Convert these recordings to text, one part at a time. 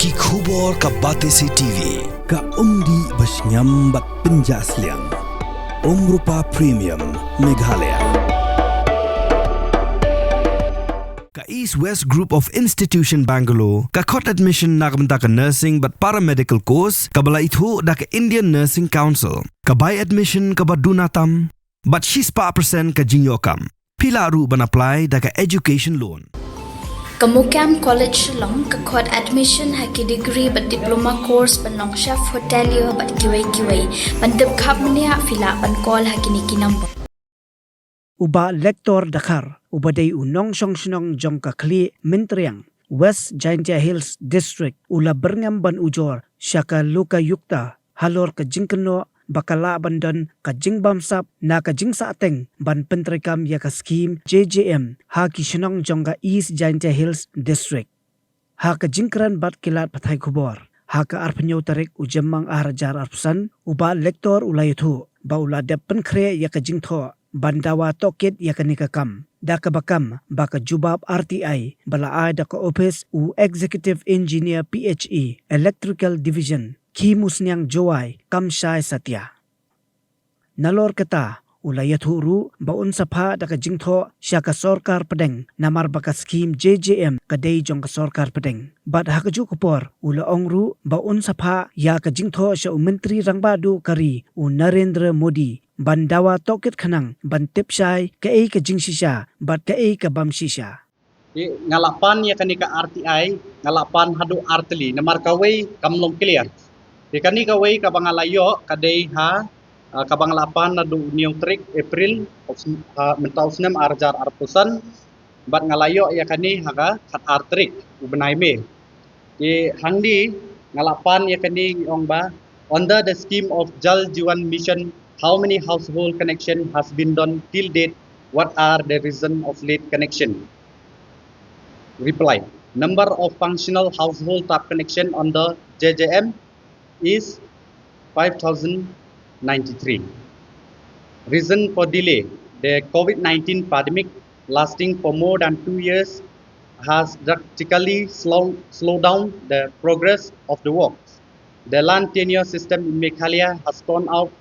Ki khubor ka Batesi TV. Ka umdi basnyam bak penjaslian. Rupa Premium Meghalaya. Ka East West Group of Institution Bangalore. Ka khot admission nagamta ka nursing but paramedical course. Ka bala itu da ka Indian Nursing Council. Ka buy admission ka badunatam. But she's pa percent ka jingyokam. Pila ru ban apply da ka education loan. Kamukam College Shillong kakot admission haki degree but diploma course panong chef hotelier but kiway pandep kap mania fila pan call haki niki number. Uba lektor Dakar ubadai unong song jong kakli mentriang West Jaintia Hills District ula berngam ban ujor syaka luka yukta halor ke jingkeno bakala bandan ka jingbam sap na ka jingsa ateng ban pentrekam ya ka scheme JJM ha ki shnong jongga East Jaintia Hills District ha ka jingkran bat kilat pathai khubor ha ka arpnyo tarik ujemmang ahrajar arpsan uba lektor ulayuthu baula depen khre ya ka jingtho bandawa tokit ya ka nikakam da ka bakam baka jubab RTI bala da ka office u executive engineer PHE electrical division Ki musniang Joai Kamshai Satya. Nalor kata ulayat huru baun sapha daka jingtho siya ka sorkar pedeng namar baka scheme JJM kadai jong ka sorkar pedeng. Bad hakaju kupor ula ongru baun sapha ya ka jingtho siya menteri rangbadu kari u Narendra Modi bandawa tokit khanang ban tipsai ka ei ka jingsisya bad ka ei ka bamsisya. Ngalapan ya kanika RTI ngalapan hadu arteli namar kawai kamlong clear. Di kani kawai kabangalayo kadai ha kabangalapan na do Uniong Trik April mentau senem arjar arpusan bat ngalayo ya kani haga kat artrik ubenai me. Di hangdi ngalapan ya kani ong ba under the scheme of Jal Jiwan Mission how many household connection has been done till date, what are the reason of late connection? Reply. Number of functional household tap connection on the JJM is 5,093. Reason for delay. The COVID-19 pandemic lasting for more than 2 years has drastically slowed down the progress of the work. The land tenure system in Meghalaya has turned out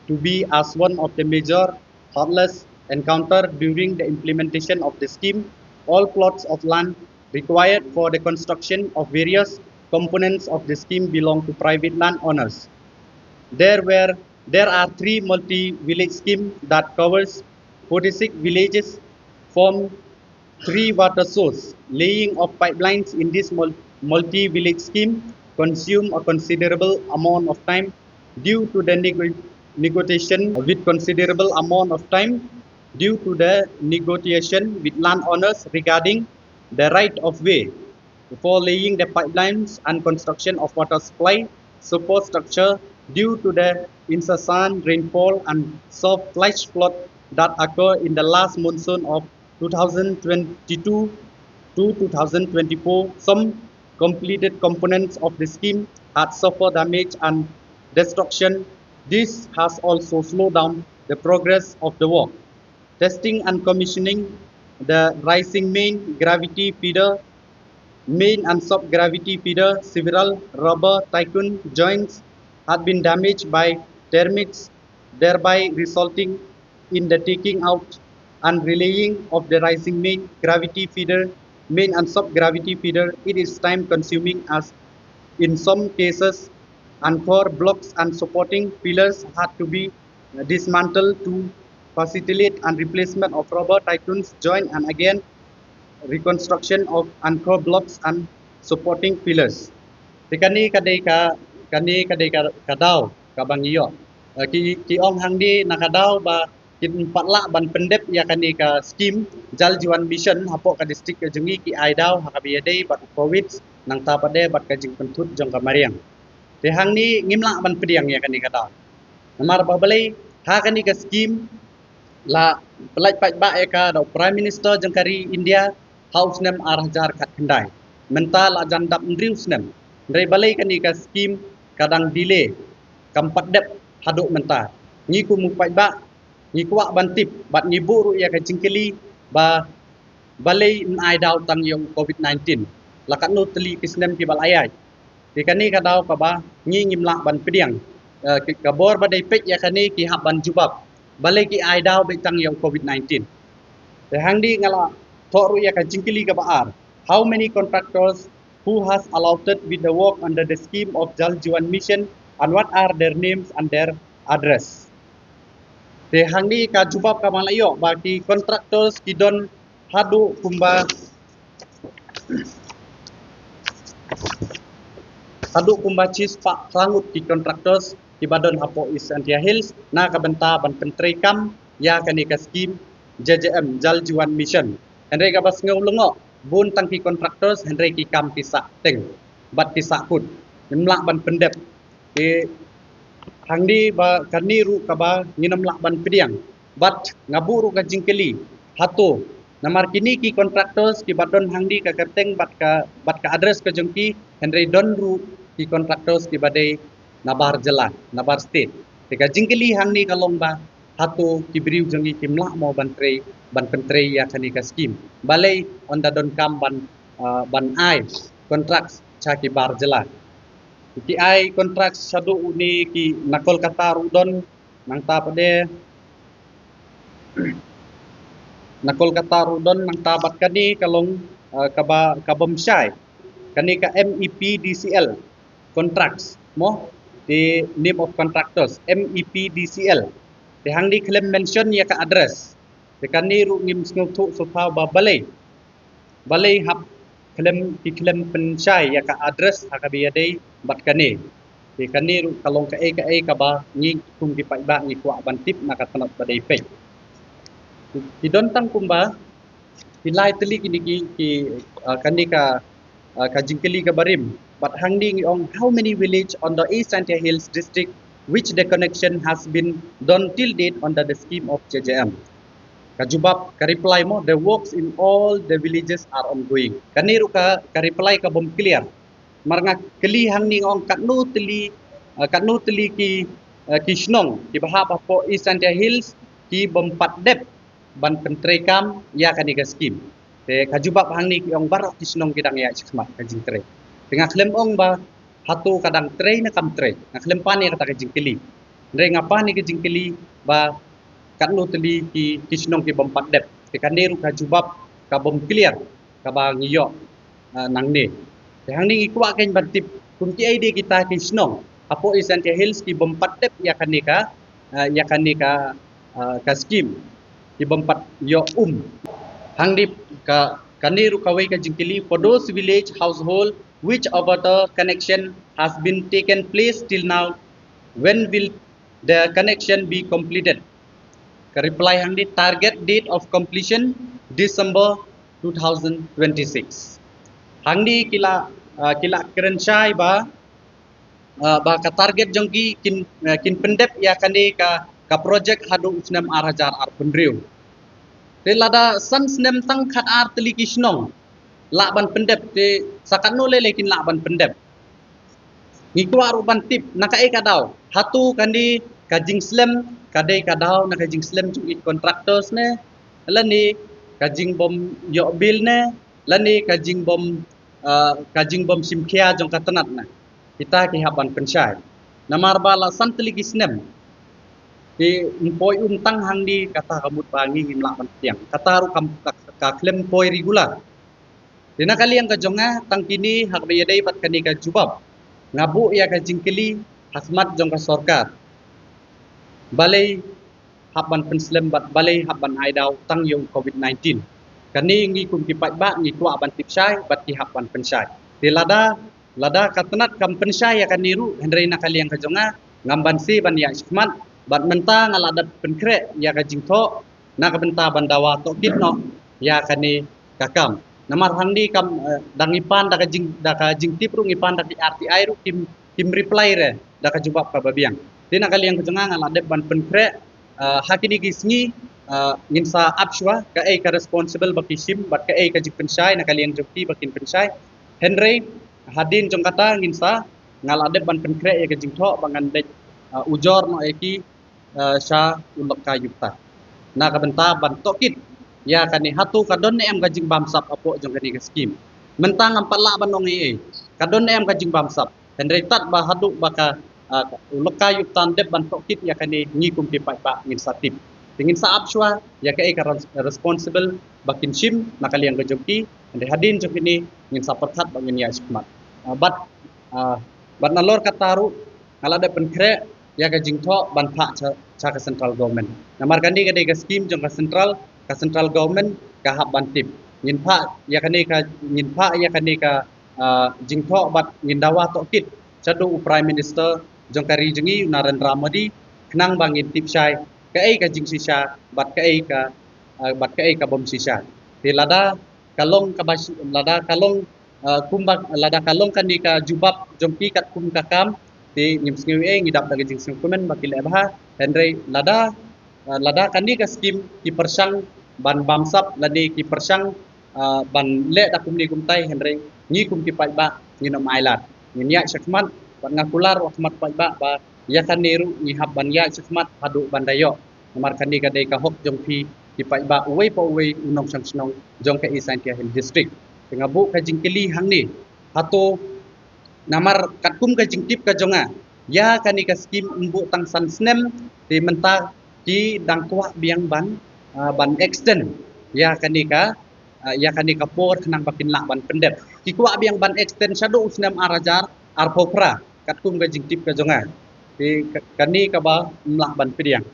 to be as one of the major hurdles encountered during the implementation of the scheme. All plots of land required for the construction of various components of the scheme belong to private landowners. There are 3 multi-village schemes that covers 46 villages from 3 water sources. Laying of pipelines in this multi-village scheme consume a considerable amount of time due to the negotiation with landowners regarding the right of way for laying the pipelines and construction of water supply support structure due to the incessant rainfall and soft flash flood that occurred in the last monsoon of 2022 to 2024. Some completed components of the scheme had suffered damage and destruction. This has also slowed down the progress of the work. Testing and commissioning the rising main gravity feeder, main and sub-gravity feeder, several rubber tycoon joints had been damaged by termites, thereby resulting in the taking out and relaying of the rising main gravity feeder, main and sub-gravity feeder. It is time consuming as in some cases anchor blocks and supporting pillars had to be dismantled to facilitate and replacement of rubber tycoons joint and again reconstruction of anchor blocks and supporting pillars. Kani kadai kadau kabangiyo. Ki ong hangdi nakadau ba kin patla ban pendep ya kani ka scheme Jal Jiwan Mission hapo ka district ka jengi ki aidau hakabiadai bat covid nang tapade bat ka jing pentut jong ka mariang. Te hangni ngimla ban pediang ya kani kadau. Namar babalai ha kani ka scheme la pelaj ba eka do Prime Minister jengkari India House nem arahjar kat kendai mental ajandap ndrius nem ndai balai kani ka scheme kadang delay kampat dep haduk menta ngi ku mu ba ngi kuak bantip bat ngi buru ya ka jingkeli ba balai nai dau tang yung COVID-19 lakat no teli kisnem ki balayai Di kani kadau kaba ngi ngimla ban pediang. Kabor badai pek ya kani ki hab ban jubab. Balai ki ai dau betang yang COVID-19. The hangdi ngala toru ya ka jingkili ka baar. How many contractors who has allotted with the work under the scheme of Jal Jeevan Mission and what are their names and their address? The hangdi ka jubab ka malayo bagi contractors kidon hadu kumba cis pak langut ki contractors ki badon hapo East Antia Hills na kabenta ban pentri kam ya kani ka scheme JJM Jal Jeevan Mission. Henry ka bas ngulungo bun tang ki contractors Henry ki kam ki sak teng bat ki sakut nimlak ban pendep ki hangdi ba kani ru ka ba nginamlak ban pediang bat ngaburu ka jingkeli hatu namar kini ki contractors ki badon hangdi ka kerteng bat ka address ka jengki Henry don ru ki contractors ki badai nabar jalan nabar state tika jingkeli hangni kalong ba hatu ki briu jengi ki mlak mo ban pentre ya kani ka scheme balai onda don kam ban ai contracts cha ki bar jalan ki ai contracts sadu uni ki nakol kata rudon nang ta pade nakol kata rudon nang tabat kani kalong kabom syai kani ka MEPDCL contracts mo the name of contractors MEPDCL the hangdi claim mention ya ka address the kani ru ngim snuthu sofa ba balai hab claim pensyai ya ka address hakabiya dei bat kani the kani ru kalong ka ka ba ngi kum ki pai ba ngi kwa ban tip na ka tanat badai pe Kidon tang kumba hilai teli kini ki kani ka jingkeli ka barim but hangding on how many village on the East Antia Hills district which the connection has been done till date under the scheme of JJM. Kajubab ka reply mo the works in all the villages are ongoing. Kani ru ka reply ka bom clear. Marnga keli hangning on katnu teli ki snong ki bahap po East Antia Hills ki bom patdep ban pentre kam ya kani ka scheme te kajubab hangni ki ong barok kisnong kidang ya sikmat ka jingtre tengah klem ong ba hatu kadang tre na kam tre na klem pani kata ka jingkeli ndre ngapa ni ka jingkeli ba katno teli ki kisnong ki bompat dep te kanderu kajubab ka bom clear ka ba ngiyo nang ne te hangni ikwa ken bantip kunti ide kita kisnong apo East Antia Hills ki bompat dep ya kani ka ka scheme ibampat yo hangdi ka kaniru kawai ka jingkili for those village household which over the connection has been taken place till now when will the connection be completed ka reply hangdi target date of completion December 2026 hangdi kila kerensyai ba ka target jongki kin pendep ya kani ka project hadu usnam arajar pendriu te lada san snem tang khat ar teli kisnong laban pendep te sakatno le lekin laban pendep ngikwa ruban tip naka kadau hatu kandi kajing slem kadai kadau naka jing slem chung contractors ne lani kajing bom yo bill ne lani kajing bom simkhia jong katanat na kita ki haban pensyai namar bala san teli kisnem di empoi untang hangdi kata kamut bangi ngimlak pantiang kata ru kam ka klem poi regular dina kali yang kajonga tang kini hak bayadai pat kani ka jubab ngabu ya ka jingkeli hasmat jong ka sorkar balai haban penslem bat balai haban aidau tang yung COVID-19 kani ngi kum ki pat ba ngi tua ban tipsai bat ki haban pensyai di lada katanat kam pensyai ya kaniru hendrai na kali yang kajonga ngamban si ban ya ismat bat menta ngaladat penkre ya ka jingtho na ka benta bandawa to kitno ya kani kakam namar handi kam dangipan da ka jingtip ru ngipan da RTI ru kim reply re da ka jubab ka babiang dina kali yang kejenga ngaladat ban penkre hakini gisngi nginsa apshwa ka responsible baki sim bat ka ka jing pensai na kali yang jukti bakin pensai Henry hadin jong kata nginsa ngaladat ban penkre ya ka jingtho bangan dek ujor no eki sya ulok kayuta na kabenta bantokit ya kani hatu kadon em gajing bamsap apo jong kani scheme mentang ampala banong kadon em gajing bamsap Henry tat bahaduk baka ulaka yuk tandep ban tokit ya kani ngikum pipai pak ngin satip. Tingin saap shwa ya ka responsible bakin shim nakali yang gejoki Henry hadin jok ini ngin sapertat bangin ya ismat. Bat nalor kataru ngalada penkre ya ka jingtho ban pak cha ka central government. Namar kandi ka ka scheme jong ka central government ka hab ban tip. Ngin pak ya kani ka jingtho bat ngin dawa tokit chadu prime minister jong kari jengi Narendra Modi kenang bangin tip syai ka jing sisha bat ka bom sisha ti lada kalong kani ka jubab jong pi kat kum kakam ti nyim sngewe ngidap daga jing sengkumen bakile bah Henry lada kani ka skim ki persang ban bamsap ladi ki persang ban le da kum ni kum tai Henry ngi kum ki pai ba nginom ailat ngin ya syakmat ban ngakular wakmat pai ba ya kaniru ngi hab ban ya syakmat hadu bandayo namar kani ka dei ka hok jong pi ki pai ba uwei pa uwei unong sang snong jong ka Isantia Hill district tengabu ka jingkili hang ni hato namar katkum ka jingtip ka jonga ya kani ka skim umbu tang san snem ti menta ki dangkwa biang ban extend ya kani ka por kenang bakin lak ban pendep ki kwa biang ban extend shadow usnam arajar arpopra katkum ka jingtip ka jonga ti kani ka ba mlak ban pidiang